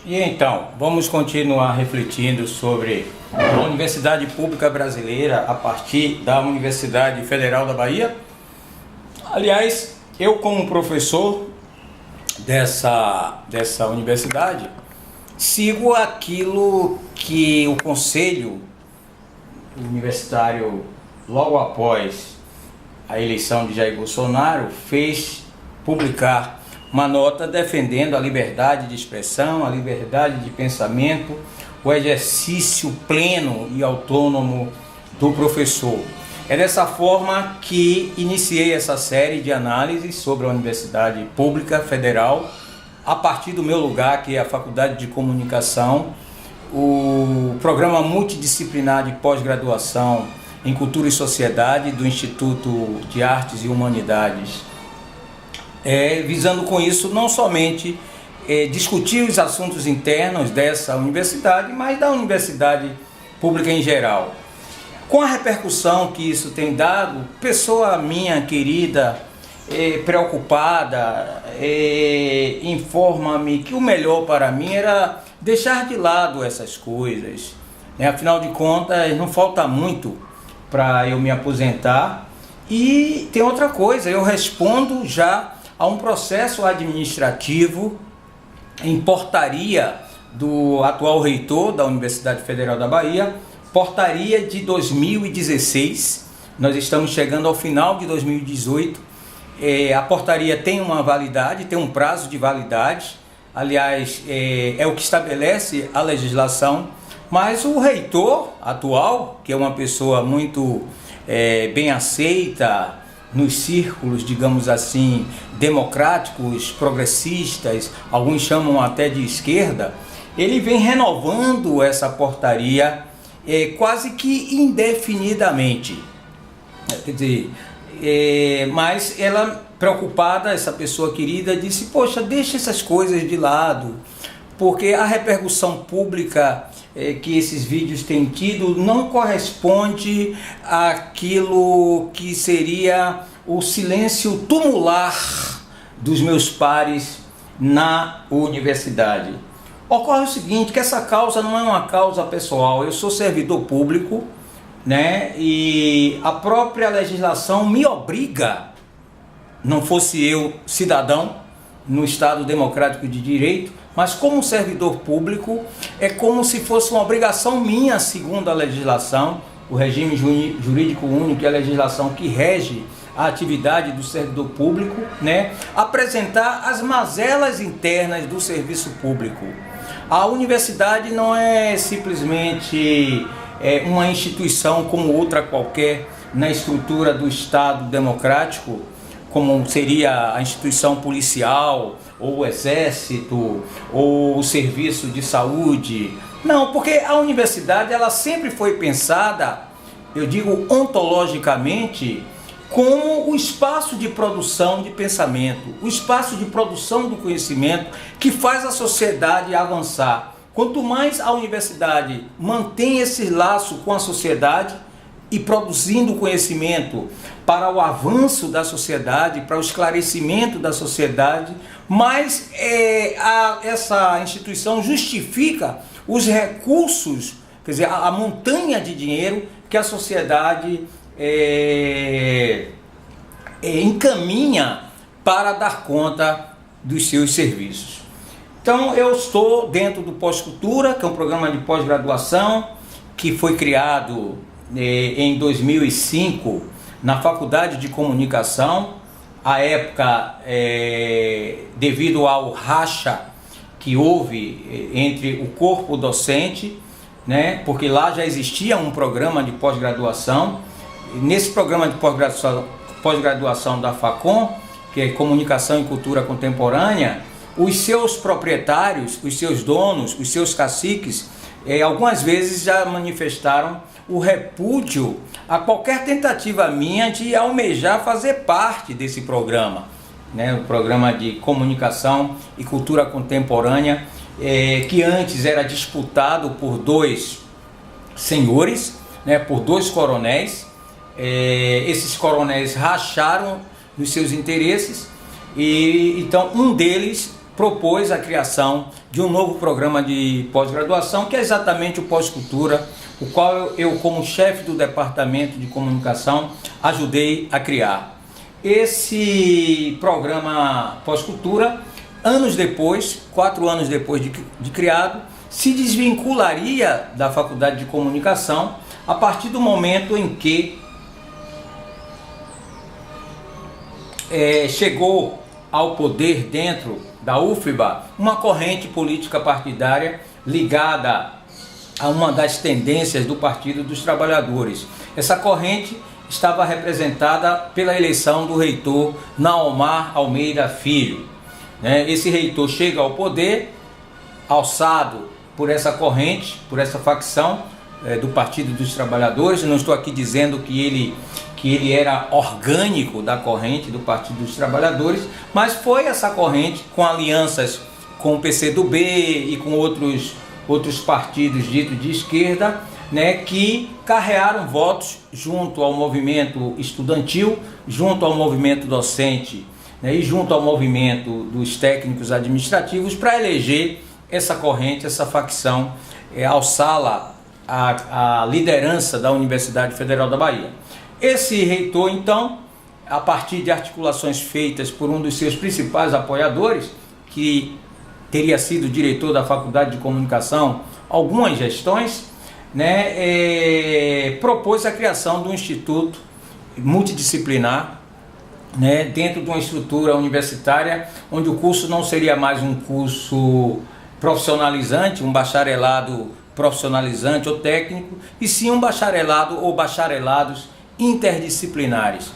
E então, vamos continuar refletindo sobre a Universidade Pública Brasileira a partir da Universidade Federal da Bahia. Aliás, eu como professor dessa universidade, sigo aquilo que o Conselho Universitário, logo após a eleição de Jair Bolsonaro, fez publicar uma nota defendendo a liberdade de expressão, a liberdade de pensamento, o exercício pleno e autônomo do professor. É dessa forma que iniciei essa série de análises sobre a Universidade Pública Federal, a partir do meu lugar, que é a Faculdade de Comunicação, o programa multidisciplinar de pós-graduação em Cultura e Sociedade do Instituto de Artes e Humanidades, visando com isso não somente discutir os assuntos internos dessa universidade, mas da universidade pública em geral. Com a repercussão que isso tem dado, pessoa minha querida, preocupada, informa-me que o melhor para mim era deixar de lado essas coisas, né? Afinal de contas, não falta muito para eu me aposentar. E tem outra coisa, eu respondo já a um processo administrativo em portaria do atual reitor da Universidade Federal da Bahia, portaria de 2016, nós estamos chegando ao final de 2018, a portaria tem uma validade, tem um prazo de validade, aliás, é o que estabelece a legislação, mas o reitor atual, que é uma pessoa muito bem aceita nos círculos, digamos assim, democráticos, progressistas, alguns chamam até de esquerda, ele vem renovando essa portaria quase que indefinidamente. Quer dizer, mas ela, preocupada, essa pessoa querida, disse: poxa, deixa essas coisas de lado, porque a repercussão pública que esses vídeos têm tido não corresponde àquilo que seria o silêncio tumular dos meus pares na universidade. Ocorre o seguinte, que essa causa não é uma causa pessoal, eu sou servidor público, né? E a própria legislação me obriga, não fosse eu cidadão no Estado Democrático de Direito, mas como servidor público é como se fosse uma obrigação minha, segundo a legislação, o regime jurídico único e a legislação que rege a atividade do servidor público, né, apresentar as mazelas internas do serviço público. A universidade não é simplesmente uma instituição como outra qualquer na estrutura do Estado democrático, como seria a instituição policial, ou o exército, ou o serviço de saúde. Não, porque a universidade ela sempre foi pensada, eu digo ontologicamente, como o espaço de produção de pensamento, o espaço de produção do conhecimento que faz a sociedade avançar. Quanto mais a universidade mantém esse laço com a sociedade e produzindo conhecimento para o avanço da sociedade, para o esclarecimento da sociedade, mais essa instituição justifica os recursos, quer dizer, a montanha de dinheiro que a sociedade encaminha para dar conta dos seus serviços. Então eu estou dentro do Pós-Cultura, que é um programa de pós-graduação que foi criado em 2005 na Faculdade de Comunicação, à época devido ao racha que houve entre o corpo docente, né, porque lá já existia um programa de pós-graduação. Nesse programa de pós-graduação da FACON, que é Comunicação e Cultura Contemporânea, os seus proprietários, os seus donos, os seus caciques, algumas vezes já manifestaram o repúdio a qualquer tentativa minha de almejar fazer parte desse programa, né? O programa de Comunicação e Cultura Contemporânea, que antes era disputado por dois senhores, né? Por dois coronéis. Esses coronéis racharam nos seus interesses e então um deles propôs a criação de um novo programa de pós-graduação, que é exatamente o Pós-Cultura, o qual eu, como chefe do Departamento de Comunicação, ajudei a criar. Esse programa Pós-Cultura, anos depois, 4 anos depois de criado, se desvincularia da Faculdade de Comunicação a partir do momento em que chegou ao poder dentro da UFBA uma corrente política partidária ligada a uma das tendências do Partido dos Trabalhadores. Essa corrente estava representada pela eleição do reitor Naomar Almeida Filho. Esse reitor chega ao poder alçado por essa corrente, por essa facção do Partido dos Trabalhadores. Não estou aqui dizendo que ele era orgânico da corrente do Partido dos Trabalhadores, mas foi essa corrente, com alianças com o PCdoB e com outros partidos ditos de esquerda, que carrearam votos junto ao movimento estudantil, junto ao movimento docente, e junto ao movimento dos técnicos administrativos, para eleger essa corrente, essa facção, alçá-la à liderança da Universidade Federal da Bahia. Esse reitor, então, a partir de articulações feitas por um dos seus principais apoiadores, que teria sido diretor da Faculdade de Comunicação algumas gestões, propôs a criação de um instituto multidisciplinar, dentro de uma estrutura universitária, onde o curso não seria mais um curso profissionalizante, um bacharelado profissionalizante ou técnico, e sim um bacharelado ou bacharelados interdisciplinares.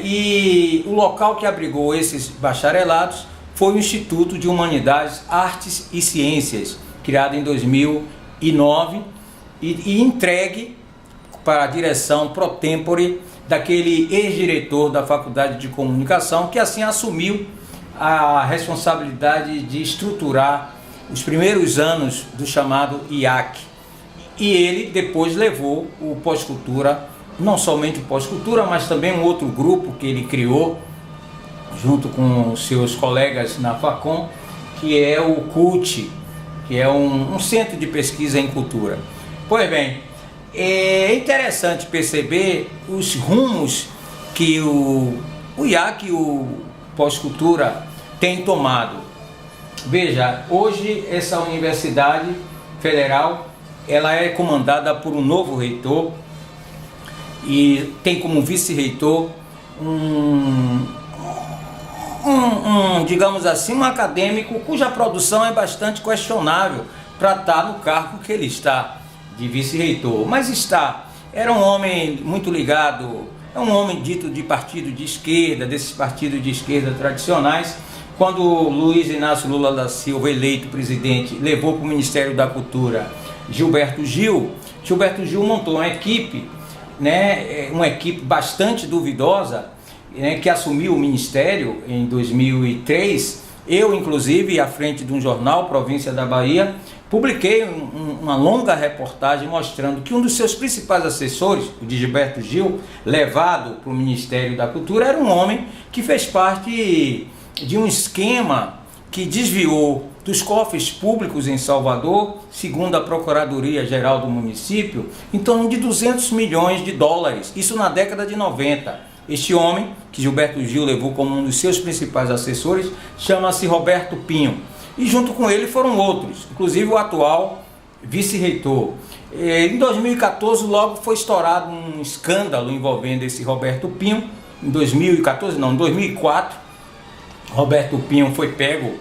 E o local que abrigou esses bacharelados foi o Instituto de Humanidades, Artes e Ciências, criado em 2009 e entregue para a direção pro tempore daquele ex-diretor da Faculdade de Comunicação, que assim assumiu a responsabilidade de estruturar os primeiros anos do chamado IAC. E ele depois levou o Pós-Cultura, não somente o Pós-Cultura, mas também um outro grupo que ele criou, junto com seus colegas na Facom, que é o CUT, que é um centro de pesquisa em cultura. Pois bem, é interessante perceber os rumos que o IAC e o Pós-Cultura tem tomado. Veja, hoje essa Universidade Federal, ela é comandada por um novo reitor e tem como vice-reitor digamos assim, um acadêmico cuja produção é bastante questionável para estar no cargo que ele está, de vice-reitor. Mas era um homem muito ligado, é um homem dito de partido de esquerda, desses partidos de esquerda tradicionais. Quando Luiz Inácio Lula da Silva, eleito presidente, levou para o Ministério da Cultura Gilberto Gil montou uma equipe, uma equipe bastante duvidosa, que assumiu o Ministério em 2003. Eu, inclusive, à frente de um jornal, Província da Bahia, publiquei uma longa reportagem mostrando que um dos seus principais assessores, o de Gilberto Gil, levado para o Ministério da Cultura, era um homem que fez parte de um esquema que desviou dos cofres públicos em Salvador, segundo a Procuradoria-Geral do município, em torno de 200 milhões de dólares, isso na década de 90. Este homem, que Gilberto Gil levou como um dos seus principais assessores, chama-se Roberto Pinho. E junto com ele foram outros, inclusive o atual vice-reitor. Em 2014, logo foi estourado um escândalo envolvendo esse Roberto Pinho. Em 2004, Roberto Pinho foi pego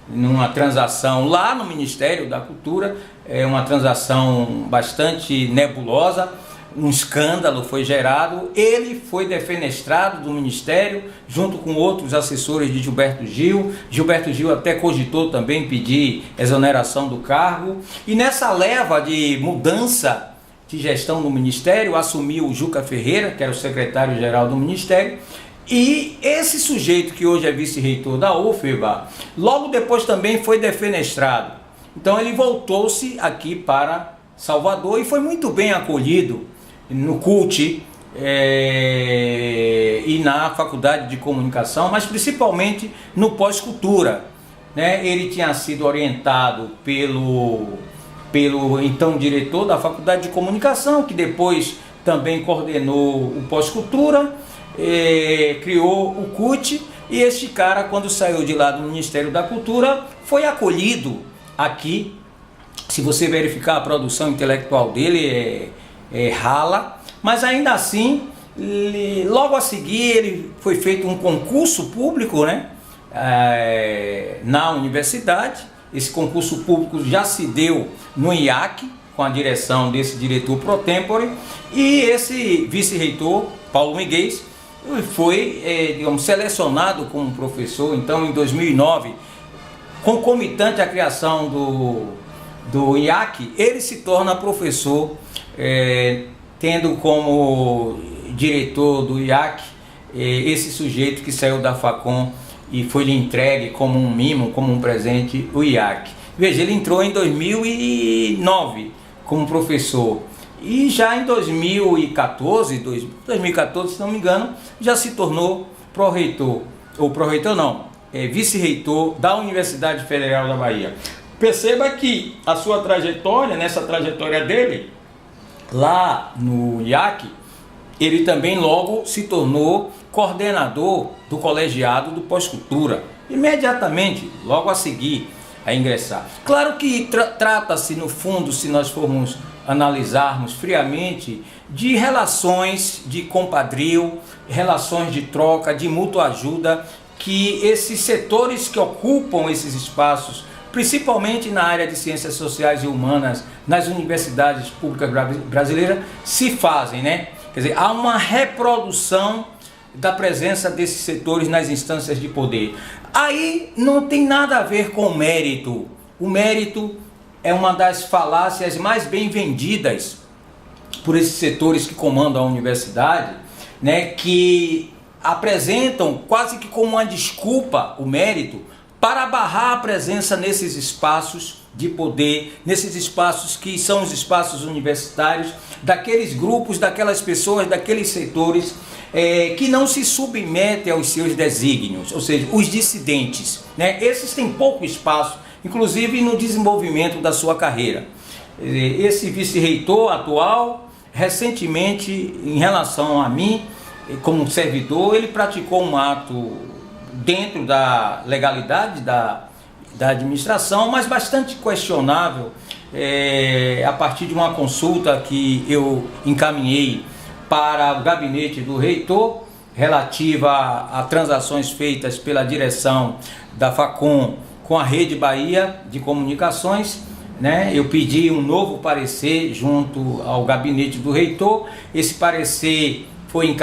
numa transação lá no Ministério da Cultura, uma transação bastante nebulosa, um escândalo foi gerado, ele foi defenestrado do Ministério, junto com outros assessores de Gilberto Gil. Gilberto Gil até cogitou também pedir exoneração do cargo, e nessa leva de mudança de gestão no Ministério, assumiu o Juca Ferreira, que era o secretário-geral do Ministério. E esse sujeito, que hoje é vice-reitor da UFBA, logo depois também foi defenestrado. Então ele voltou-se aqui para Salvador e foi muito bem acolhido no CUT e na Faculdade de Comunicação, mas principalmente no Pós-Cultura. né? Ele tinha sido orientado pelo então diretor da Faculdade de Comunicação, que depois também coordenou o Pós-Cultura, criou o CUT, e este cara, quando saiu de lá do Ministério da Cultura, foi acolhido aqui. Se você verificar a produção intelectual dele, rala, mas ainda assim, logo a seguir, ele foi feito um concurso público, né, na universidade. Esse concurso público já se deu no IAC, com a direção desse diretor pro tempore, e esse vice-reitor, Paulo Miguel, foi, digamos, selecionado como professor. Então, em 2009, concomitante à criação do IAC, ele se torna professor, tendo como diretor do IAC esse sujeito que saiu da Facom e foi-lhe entregue como um mimo, como um presente, o IAC. Veja, ele entrou em 2009 como professor, e já em 2014, se não me engano, já se tornou pró-reitor, ou pró-reitor não, vice-reitor da Universidade Federal da Bahia. Perceba que a sua trajetória, nessa trajetória dele, lá no IAC, ele também logo se tornou coordenador do colegiado do Pós-Cultura, imediatamente, logo a seguir a ingressar. Claro que trata-se, no fundo, se nós formos analisarmos friamente, de relações de compadrio, relações de troca, de mútua ajuda, que esses setores que ocupam esses espaços, principalmente na área de ciências sociais e humanas, nas universidades públicas brasileiras, se fazem, né? Quer dizer, há uma reprodução da presença desses setores nas instâncias de poder. Aí não tem nada a ver com o mérito. O mérito é uma das falácias mais bem vendidas por esses setores que comandam a universidade, né, que apresentam quase que como uma desculpa o mérito para barrar a presença nesses espaços de poder, nesses espaços que são os espaços universitários, daqueles grupos, daquelas pessoas, daqueles setores que não se submetem aos seus desígnios, ou seja, os dissidentes, né? Esses têm pouco espaço, inclusive no desenvolvimento da sua carreira. Esse vice-reitor atual, recentemente, em relação a mim, como servidor, ele praticou um ato dentro da legalidade da administração, mas bastante questionável, a partir de uma consulta que eu encaminhei para o gabinete do reitor, relativa a transações feitas pela direção da Facom com a Rede Bahia de Comunicações, né? Eu pedi um novo parecer junto ao gabinete do reitor. Esse parecer foi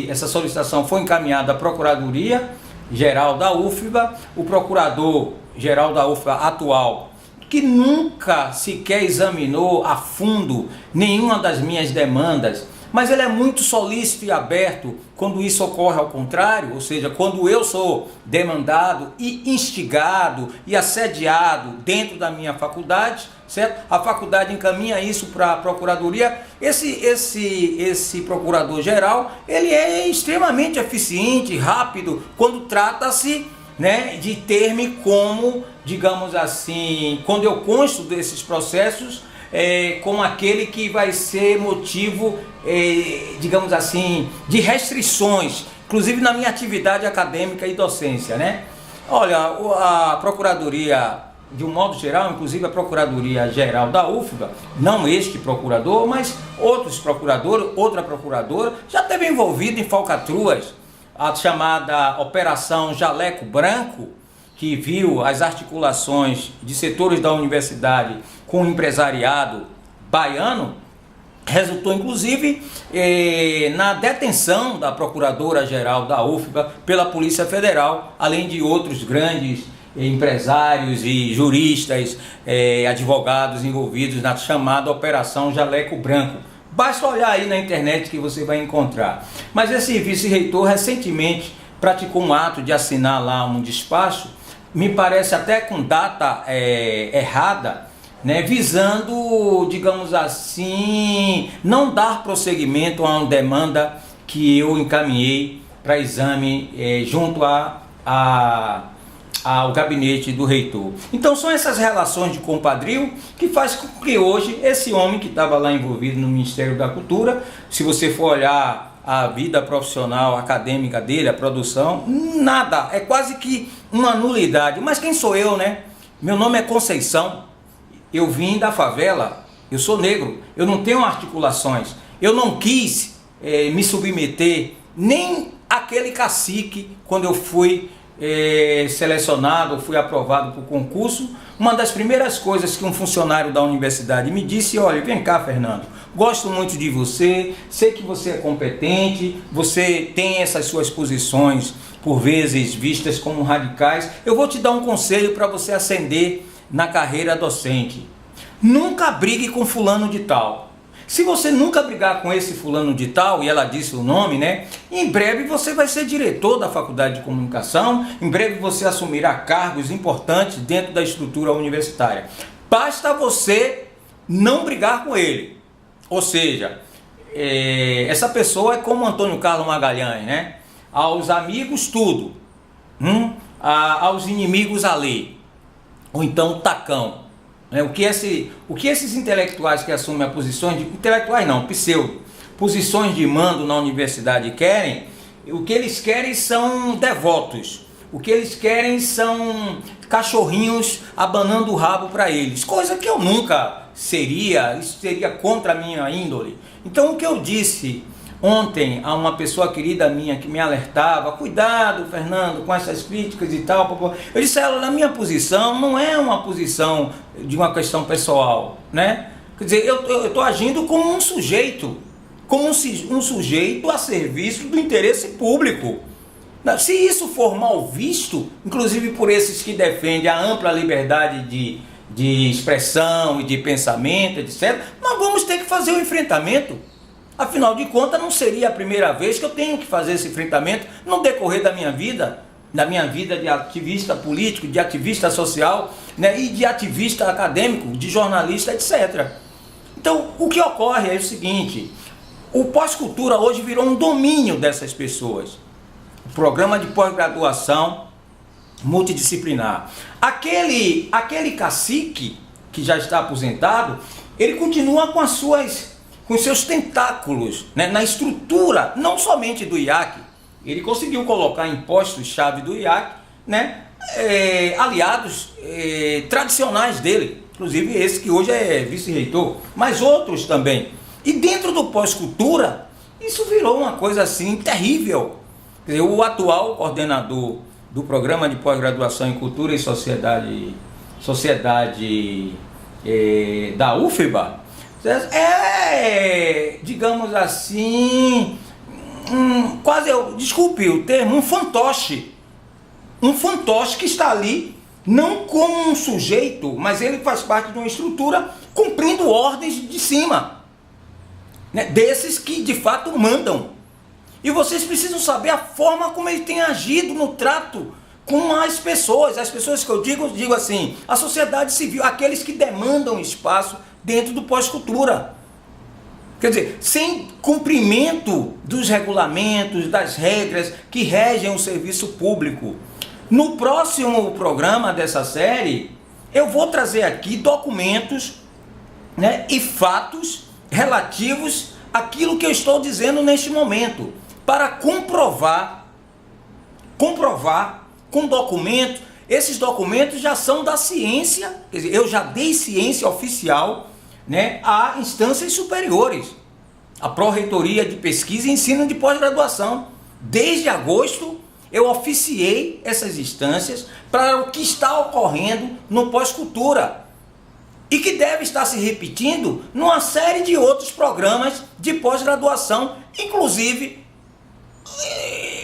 essa solicitação foi encaminhada à Procuradoria Geral da UFBA. O Procurador Geral da UFBA atual, que nunca sequer examinou a fundo nenhuma das minhas demandas, mas ele é muito solícito e aberto quando isso ocorre ao contrário, ou seja, quando eu sou demandado e instigado e assediado dentro da minha faculdade, certo? A faculdade encaminha isso para a Procuradoria. Esse Procurador-Geral, ele é extremamente eficiente, rápido, quando trata-se, né, de ter-me como, digamos assim, quando eu consto desses processos, como aquele que vai ser motivo, digamos assim, de restrições, inclusive na minha atividade acadêmica e docência, né? Olha, a Procuradoria, de um modo geral, inclusive a Procuradoria Geral da UFBA, não este procurador, mas outros procuradores, outra procuradora, já esteve envolvido em falcatruas, a chamada Operação Jaleco Branco, que viu as articulações de setores da universidade com o empresariado baiano, resultou inclusive na detenção da Procuradora-Geral da UFBA pela Polícia Federal, além de outros grandes empresários e juristas, advogados envolvidos na chamada Operação Jaleco Branco. Basta olhar aí na internet que você vai encontrar. Mas esse vice-reitor recentemente praticou um ato de assinar lá um despacho, me parece até com data errada, né, visando, digamos assim, não dar prosseguimento a uma demanda que eu encaminhei para exame junto à ao gabinete do reitor. Então são essas relações de compadrio que faz com que hoje esse homem que estava lá envolvido no Ministério da Cultura, se você for olhar a vida profissional, acadêmica dele, a produção, nada, é quase que uma nulidade. Mas quem sou eu, né? Meu nome é Conceição, eu vim da favela, eu sou negro, eu não tenho articulações, eu não quis me submeter nem aquele cacique quando eu fui selecionado, fui aprovado para o concurso. Uma das primeiras coisas que um funcionário da universidade me disse: olha, vem cá, Fernando, gosto muito de você, sei que você é competente, você tem essas suas posições por vezes vistas como radicais, eu vou te dar um conselho para você ascender na carreira docente. Nunca brigue com fulano de tal. Se você nunca brigar com esse fulano de tal, e ela disse o nome, né? Em breve você vai ser diretor da Faculdade de Comunicação, em breve você assumirá cargos importantes dentro da estrutura universitária. Basta você não brigar com ele. Ou seja, essa pessoa é como Antônio Carlos Magalhães, né? Aos amigos tudo, aos inimigos a lei. Ou então tacão. O que esses intelectuais que assumem a posições de... Intelectuais não, pseudo. Posições de mando na universidade querem, o que eles querem são devotos. O que eles querem são cachorrinhos abanando o rabo para eles. Coisa que eu nunca seria, isso seria contra a minha índole. Então o que eu disse ontem a uma pessoa querida minha que me alertava: cuidado, Fernando, com essas críticas e tal. Eu disse a ela: na minha posição não é uma posição de uma questão pessoal, né? Quer dizer, eu estou agindo como um sujeito, um sujeito a serviço do interesse público. Se isso for mal visto, inclusive por esses que defendem a ampla liberdade de expressão e de pensamento, etc., nós vamos ter que fazer o enfrentamento. Afinal de contas, não seria a primeira vez que eu tenho que fazer esse enfrentamento no decorrer da minha vida de ativista político, de ativista social, né, e de ativista acadêmico, de jornalista, etc. Então, o que ocorre é o seguinte: o pós-cultura hoje virou um domínio dessas pessoas. O programa de pós-graduação multidisciplinar. Aquele cacique que já está aposentado, ele continua com os seus tentáculos, né, na estrutura, não somente do IAC. Ele conseguiu colocar em postos-chave do IAC, né, aliados tradicionais dele, inclusive esse que hoje é vice-reitor, mas outros também. E dentro do pós-cultura, isso virou uma coisa assim terrível. Quer dizer, o atual coordenador do programa de pós-graduação em Cultura e Sociedade da UFBA, digamos assim, desculpe o termo, um fantoche que está ali, não como um sujeito, mas ele faz parte de uma estrutura cumprindo ordens de cima, né, desses que de fato mandam. E vocês precisam saber a forma como ele tem agido no trato com as pessoas que eu digo assim, a sociedade civil, aqueles que demandam espaço dentro do pós-cultura. Quer dizer, sem cumprimento dos regulamentos, das regras que regem o serviço público. No próximo programa dessa série, eu vou trazer aqui documentos, né, e fatos relativos àquilo que eu estou dizendo neste momento, para comprovar com documentos. Esses documentos já são da ciência, quer dizer, eu já dei ciência oficial, né, a instâncias superiores, a Pró-Reitoria de Pesquisa e Ensino de Pós-Graduação. Desde agosto eu oficiei essas instâncias para o que está ocorrendo no pós-cultura e que deve estar se repetindo numa série de outros programas de pós-graduação, inclusive,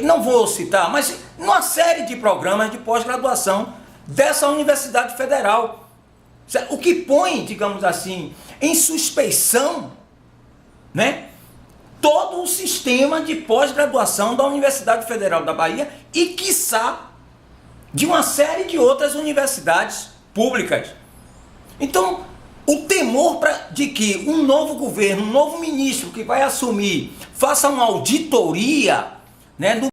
não vou citar, mas numa série de programas de pós-graduação dessa Universidade Federal. O que põe, digamos assim, em suspeição, né, todo o sistema de pós-graduação da Universidade Federal da Bahia e, quiçá, de uma série de outras universidades públicas. Então, o temor de que um novo governo, um novo ministro que vai assumir, faça uma auditoria, né,